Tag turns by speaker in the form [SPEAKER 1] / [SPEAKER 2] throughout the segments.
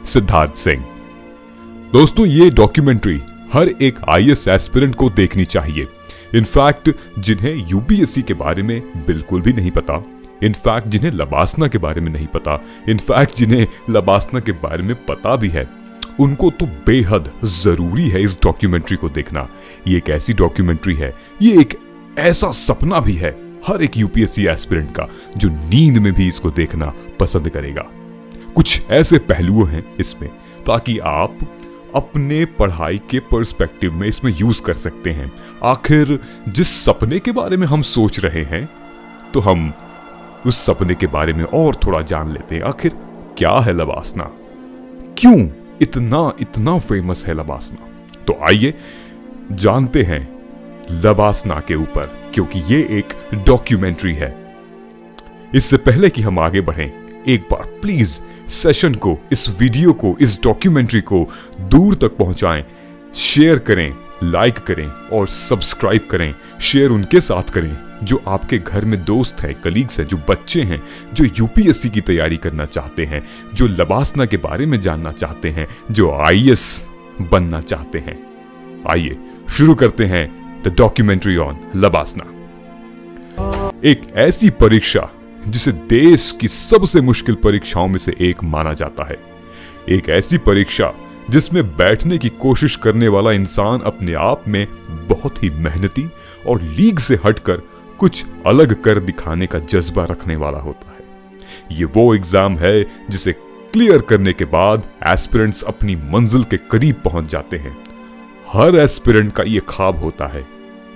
[SPEAKER 1] सिद्धार्थ सिंह। दोस्तों, ये डॉक्यूमेंट्री हर एक आईएएस एस्पिरेंट को देखनी चाहिए। इनफैक्ट जिन्हें यूपीएससी के बारे में बिल्कुल भी नहीं पता, इनफैक्ट जिन्हें लबासना के बारे में नहीं पता, इनफैक्ट जिन्हें लबासना के बारे में पता भी है, उनको तो बेहद जरूरी है इस डॉक्यूमेंट्री को देखना। ये एक ऐसी डॉक्यूमेंट्री है, ये एक ऐसा सपना भी है हर एक यूपीएससी एस्पिरेंट का जो नींद में भी इसको देखना पसंद करेगा। कुछ ऐसे पहलू हैं इसमें ताकि आप अपने पढ़ाई के पर्सपेक्टिव में इसमें यूज कर सकते हैं। आखिर जिस सपने के बारे में हम सोच रहे हैं, तो हम उस सपने के बारे में और थोड़ा जान लेते हैं। आखिर क्या है लबासना, क्यों इतना फेमस है लबासना? तो आइए जानते हैं लबासना के ऊपर, क्योंकि ये एक डॉक्यूमेंट्री है। इससे पहले कि हम आगे बढ़ें, एक बार प्लीज सेशन को, इस वीडियो को, इस डॉक्यूमेंट्री को दूर तक पहुंचाएं, शेयर करें, लाइक करें और सब्सक्राइब करें। शेयर उनके साथ करें जो आपके घर में दोस्त हैं, कलीग्स हैं, जो बच्चे हैं, जो यूपीएससी की तैयारी करना चाहते हैं, जो लबासना के बारे में जानना चाहते हैं, जो आईएएस बनना चाहते हैं। आइए शुरू करते हैं द डॉक्यूमेंट्री ऑन लबासना। एक ऐसी परीक्षा जिसे देश की सबसे मुश्किल परीक्षाओं में से एक माना जाता है। एक ऐसी परीक्षा जिसमें बैठने की कोशिश करने वाला इंसान अपने आप में बहुत ही मेहनती और लीग से हटकर कुछ अलग कर दिखाने का जज्बा रखने वाला होता है। ये वो एग्जाम है जिसे क्लियर करने के बाद एस्पिरेंट्स अपनी मंजिल के करीब पहुंच जाते हैं। हर एस्पिरेंट का ये ख्वाब होता है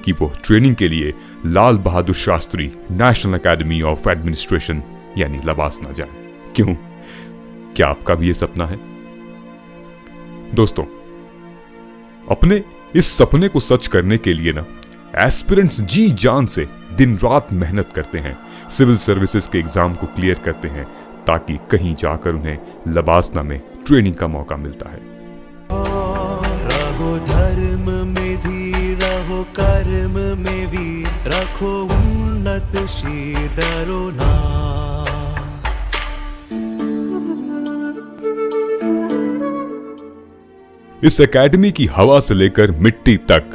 [SPEAKER 1] कि वो ट्रेनिंग के लिए Lal Bahadur Shastri national academy of administration यानी लबासना जाए। क्यों? क्या आपका भी ये सपना है? दोस्तों, अपने इस सपने को सच करने के लिए ना एस्पिरेंट्स जी जान से दिन रात मेहनत करते हैं, सिविल सर्विसेज के एग्जाम को क्लियर करते हैं, ताकि कहीं जाकर उन्हें लबासना में ट्रेनिंग का मौका मिलता है।
[SPEAKER 2] रहो धर्म में भी, रहो कर्म में भी, रखो उन्नत शी डरो ना।
[SPEAKER 1] इस एकेडमी की हवा से लेकर मिट्टी तक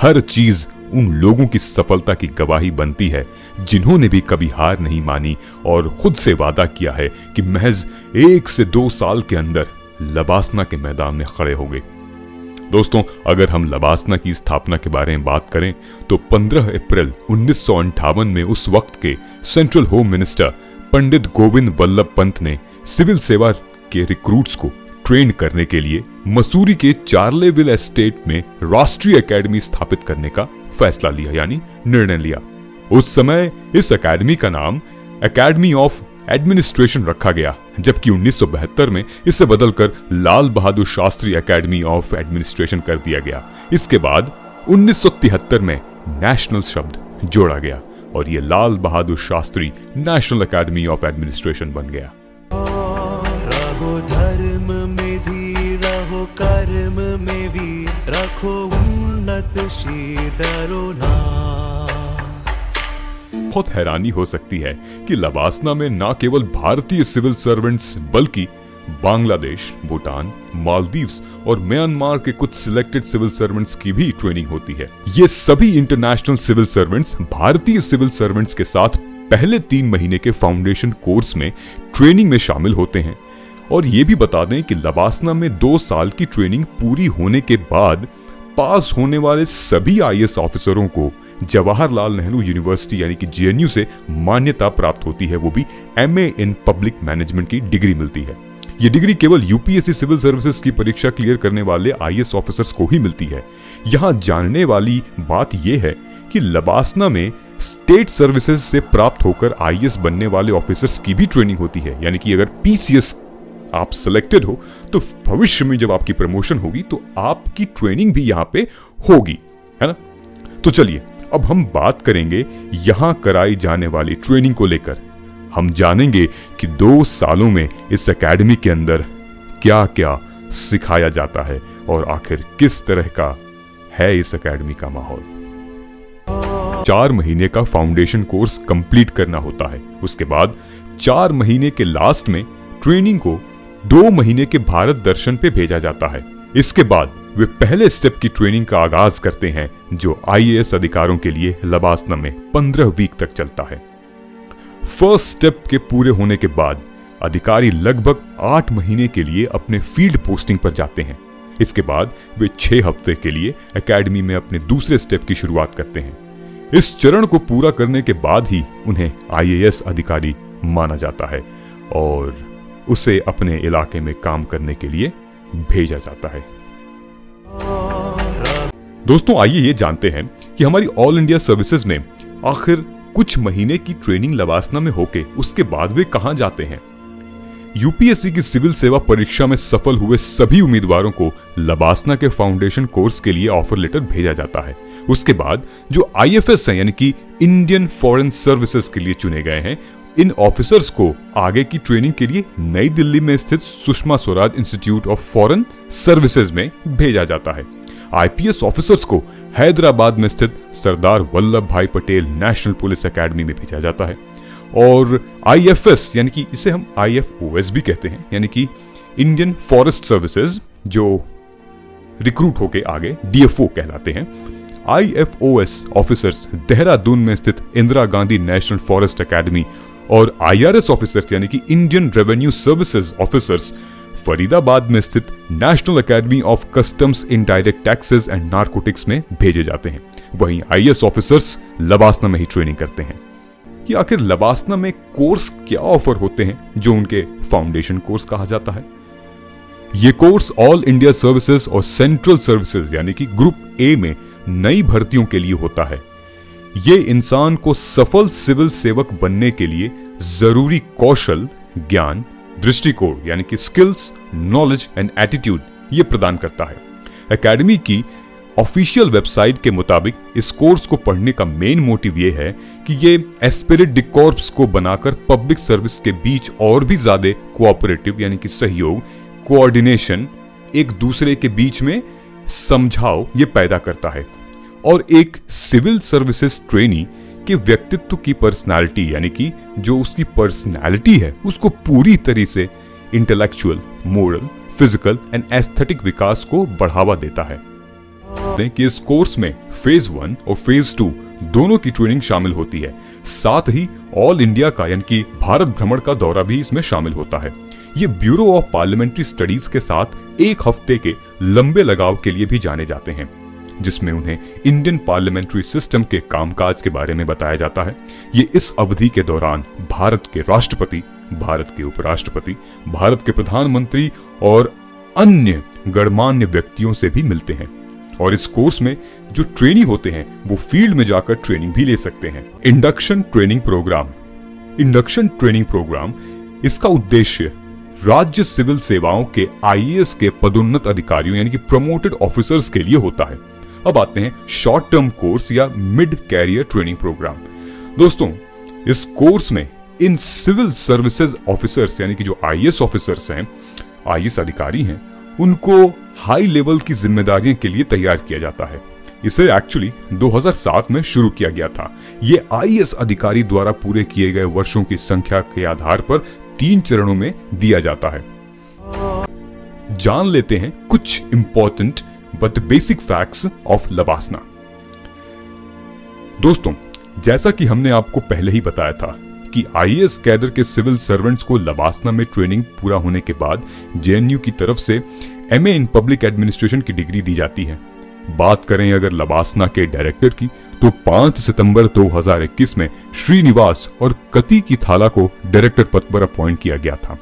[SPEAKER 1] हर चीज उन लोगों की सफलता की गवाही बनती है जिन्होंने भी कभी हार नहीं मानी और खुद से वादा किया है कि महज 1 से 2 साल के अंदर लबासना के मैदान में खड़े होंगे। दोस्तों, अगर हम लबासना की स्थापना के बारे में बात करें तो 15 अप्रैल 1958 में उस वक्त के central home minister Pandit Govind Vallabh Pant ने सिविल सेवा के रिक्रूट्स को ट्रेन करने के लिए मसूरी के चार्लेविल एस्टेट में राष्ट्रीय एकेडमी स्थापित करने का फैसला लिया, यानी निर्णय लिया। उस समय इस एकेडमी का नाम एकेडमी ऑफ एडमिनिस्ट्रेशन रखा गया, जबकि 1972 में इसे बदलकर लाल Bahadur Shastri academy of administration कर दिया गया। इसके बाद 1973 में नेशनल शब्द जोड़ा गया और ये Lal Bahadur Shastri national academy of administration बन गया।
[SPEAKER 2] रहो धर्म में भी, रहो कर्म में भी, रखो उन्नत शी डरो ना।
[SPEAKER 1] बहुत हैरानी हो सकती है कि लबासना में न केवल भारतीय सिविल सर्वेंट्स बल्कि बांग्लादेश, भूटान, मालदीव्स और म्यांमार के कुछ सिलेक्टेड सिविल सर्वेंट्स की भी ट्रेनिंग होती है। ये सभी इंटरनेशनल सिविल सर्वेंट्स भारतीय सिविल सर्वेंट्स के साथ पहले 3 महीने के फाउंडेशन कोर्स में ट्रेनिंग में शामिल होते हैं। और ये भी बता दें कि लबासना में 2 साल की ट्रेनिंग पूरी होने के बाद पास होने वाले सभी आईएएस ऑफिसरों को जवाहरलाल नेहरू यूनिवर्सिटी यानी कि जेएनयू से मान्यता प्राप्त होती है, वो भी एमए इन पब्लिक मैनेजमेंट की डिग्री मिलती है। ये डिग्री केवल यूपीएससी सिविल सर्विसेज की परीक्षा क्लियर करने वाले आईएएस ऑफिसर्स को ही मिलती है। यहां जानने वाली बात यह है कि लबासना में स्टेट सर्विसेज से प्राप्त होकर आईएएस बनने वाले ऑफिसर्स की भी ट्रेनिंग होती है, यानी कि अगर पीसीएस आप सिलेक्टेड हो तो भविष्य में जब आपकी प्रमोशन होगी तो आपकी ट्रेनिंग भी यहां पे होगी, है ना। तो चलिए अब हम बात करेंगे यहां कराई जाने वाली ट्रेनिंग को लेकर। हम जानेंगे कि 2 सालों में इस एकेडमी के अंदर क्या क्या सिखाया जाता है और आखिर किस तरह का है इस एकेडमी का माहौल। 4 महीने का फाउंडेशन कोर्स कंप्लीट करना होता है। उसके बाद 4 महीने के लास्ट में ट्रेनिंग को 2 महीने के भारत दर्शन पे भेजा जाता है। इसके बाद वे पहले स्टेप की ट्रेनिंग का आगाज करते हैं, जो आईएएस अधिकारियों के लिए लबासना में 15 वीक तक चलता है। फर्स्ट स्टेप के पूरे होने के बाद अधिकारी लगभग 8 महीने के लिए अपने फील्ड पोस्टिंग पर जाते हैं। इसके बाद वे 6 हफ्ते के लिए एकेडमी में अपने दूसरे स्टेप की शुरुआत करते हैं। इस चरण को पूरा करने के बाद ही उन्हें आईएएस अधिकारी माना जाता है और उसे अपने इलाके में काम करने के लिए भेजा जाता है। दोस्तों, आइए ये जानते हैं कि हमारी ऑल इंडिया सर्विसेज में आखिर कुछ महीने की ट्रेनिंग लबासना में होके उसके बाद वे कहां जाते हैं। यूपीएससी की सिविल सेवा परीक्षा में सफल हुए सभी उम्मीदवारों को लबासना के फाउंडेशन कोर्स के लिए ऑफर लेटर भेजा जाता है। उसके बाद जो आईएफएस हैं, यानी कि इंडियन फॉरेन सर्विसेज के लिए चुने गए हैं, इन ऑफिसर्स को आगे की ट्रेनिंग के लिए नई दिल्ली में स्थित Sushma Swaraj institute of foreign services में भेजा जाता है। आईपीएस ऑफिसर्स को हैदराबाद में स्थित सरदार वल्लभ भाई पटेल नेशनल पुलिस एकेडमी में भेजा जाता है। और आईएफएस, यानी कि इसे हम आईएफओएस भी कहते हैं, यानी कि इंडियन फॉरेस्ट सर्विसेज, जो रिक्रूट होके आगे डीएफओ कहलाते हैं, आईएफओएस ऑफिसर्स देहरादून में स्थित Indira Gandhi national forest academy और आईआरएस ऑफिसर्स, यानी कि Indian revenue services officers, Faridabad में स्थित national academy of customs indirect taxes and narcotics में भेजे जाते हैं। वहीं आईएएस ऑफिसर्स लबासना में ही ट्रेनिंग करते हैं। कि आखिर लबासना में कोर्स क्या ऑफर होते हैं जो उनके फाउंडेशन कोर्स कहा जाता है। ये कोर्स ऑल इंडिया सर्विसेज और सेंट्रल सर्विसेज यानी कि ग्रुप ए में नई भर्तियों के लिए होता है। ये इंसान को सफल सिविल सेवक बनने के लिए जरूरी कौशल, ज्ञान, दृष्टिकोण यानी कि स्किल्स, नॉलेज एंड एटीट्यूड ये प्रदान करता है। एकेडमी की ऑफिशियल वेबसाइट के मुताबिक इस कोर्स को पढ़ने का मेन मोटिव ये है कि ये एस्पिरिट डी कॉर्प्स को बनाकर पब्लिक सर्विस के बीच और भी ज्यादा कोऑपरेटिव यानी कि सहयोग, कोऑर्डिनेशन, एक दूसरे के बीच में समझाव ये पैदा करता है और एक सिविल सर्विसेज ट्रेनी के व्यक्तित्व की पर्सनालिटी यानी कि जो उसकी पर्सनालिटी है उसको पूरी तरह से intellectual, moral, physical and aesthetic विकास को बढ़ावा देता है। कि इस कोर्स में फेज 1 और फेज 2 दोनों की ट्रेनिंग शामिल होती है। साथ ही ऑल इंडिया का यानी कि भारत भ्रमण का दौरा भी इसमें शामिल होता है। ये ब्यूरो ऑफ पार्लियामेंट्री स्टडीज के साथ 1 हफ्ते के लंबे लगाव के लिए भी जाने जाते हैं, जिसमें उन्हें इंडियन पार्लियामेंट्री सिस्टम के कामकाज के बारे में बताया जाता है। ये इस अवधि के दौरान भारत के राष्ट्रपति, भारत के उपराष्ट्रपति, भारत के प्रधानमंत्री और अन्य गणमान्य व्यक्तियों से भी मिलते हैं। और इस कोर्स में जो ट्रेनी होते हैं वो फील्ड में जाकर ट्रेनिंग भी ले सकते हैं। Induction training program, induction training program इसका उद्देश्य राज्य सिविल सेवाओं के आईएएस के पदोन्नत अधिकारियों यानी कि प्रमोटेड ऑफिसर्स के लिए होता है। अब आते हैं शॉर्ट टर्म कोर्स या मिड कैरियर ट्रेनिंग प्रोग्राम। दोस्तों, इस कोर्स में इन सिविल सर्विसेज ऑफिसर्स यानी कि जो आईएएस ऑफिसर्स हैं, आईएएस अधिकारी हैं, उनको हाई लेवल की जिम्मेदारियों के लिए तैयार किया जाता है। इसे एक्चुअली 2007 में शुरू किया गया था। ये आईएएस अधिकारी द्वारा पूरे किए गए वर्षों की संख्या के आधार पर 3 चरणों में दिया जाता है। जान लेते हैं कुछ important but basic facts of LBSNAA. दोस्तों, जैसा कि हमने आपको पहले ही बताया था कि आईएएस कैडर के सिविल सर्वेंट्स को लबासना में ट्रेनिंग पूरा होने के बाद जेएनयू की तरफ से एमए इन पब्लिक एडमिनिस्ट्रेशन की डिग्री दी जाती है। बात करें अगर लबासना के डायरेक्टर की तो 5 सितंबर 2021 में श्रीनिवास और कती की थाला को डायरेक्टर पद पर अपॉइंट किया गया था।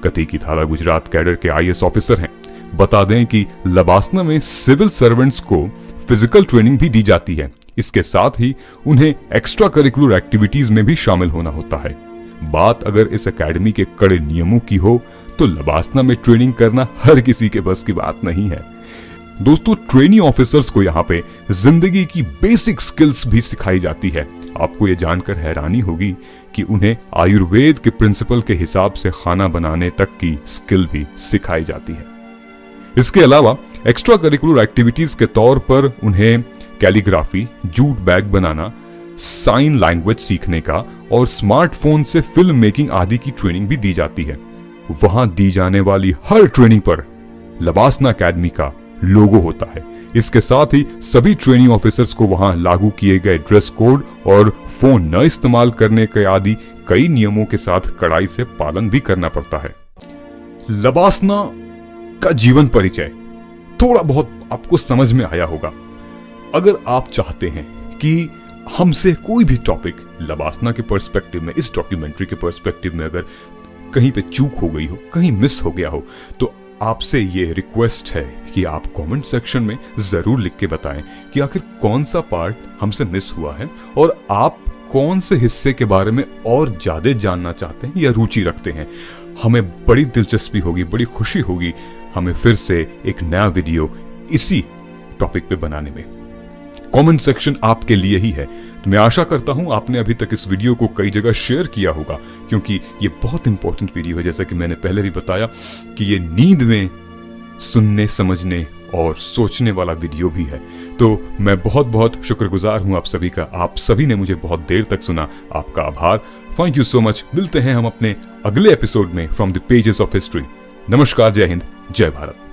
[SPEAKER 1] कती की थाला गुजरात कैडर के आईएएस ऑफिसर हैं। बता दें कि लबासना में सिविल सर्वेंट्स को फिजिकल ट्रेनिंग भी दी जाती है। इसके साथ ही उन्हें एक्स्ट्रा करिकुलर एक्टिविटीज में भी शामिल होना होता है। बात अगर इस एकेडमी के कड़े नियमों की हो तो लबासना में ट्रेनिंग करना हर किसी के बस की बात नहीं है। दोस्तों, ट्रेनी ऑफिसर्स को यहाँ पे जिंदगी की बेसिक स्किल्स भी सिखाई जाती है। आपको ये जानकर हैरानी होगी कि उन्हें आयुर्वेद के प्रिंसिपल के हिसाब से खाना बनाने तक की स्किल भी सिखाई जाती है। इसके अलावा एक्स्ट्रा करिकुलर एक्टिविटीज के तौर पर उन्हें कैलीग्राफी, जूट बैग बनाना, साइन लैंग्वेज सीखने का और स्मार्टफोन से फिल्म मेकिंग आदि की ट्रेनिंग भी दी जाती है। वहां दी जाने वाली हर ट्रेनिंग पर लबासना एकेडमी का लोगो होता है। इसके साथ ही सभी ट्रेनिंग ऑफिसर्स को वहां लागू किए गए ड्रेस कोड और फोन न इस्तेमाल करने के आदि कई नियमों के साथ कड़ाई से पालन भी करना पड़ता है। लबासना का जीवन परिचय थोड़ा बहुत आपको समझ में आया होगा। अगर आप चाहते हैं कि हमसे कोई भी टॉपिक लबासना के पर्सपेक्टिव में, इस डॉक्यूमेंट्री के पर्सपेक्टिव में अगर कहीं पे चूक हो गई हो, कहीं मिस हो गया हो, तो आपसे ये रिक्वेस्ट है कि आप कमेंट सेक्शन में जरूर लिख के बताएं कि आखिर कौन सा पार्ट हमसे मिस हुआ है और आप कौन से हिस्से के बारे में और ज्यादा जानना चाहते हैं या रुचि रखते हैं। हमें बड़ी दिलचस्पी होगी, बड़ी खुशी होगी हमें फिर से एक नया वीडियो इसी टॉपिक पे बनाने में। कमेंट सेक्शन आपके लिए ही है। तो मैं आशा करता हूं आपने अभी तक इस वीडियो को कई जगह शेयर किया होगा, क्योंकि ये बहुत इंपॉर्टेंट वीडियो है। जैसा कि मैंने पहले भी बताया कि ये नींद में सुनने, समझने और सोचने वाला वीडियो भी है। तो मैं बहुत बहुत शुक्रगुजार हूं आप सभी का। आप सभी ने मुझे बहुत देर तक सुना, आपका आभार। Thank you so much. मिलते हैं हम अपने अगले एपिसोड में from the pages of history. नमस्कार, जय हिंद, जय भारत।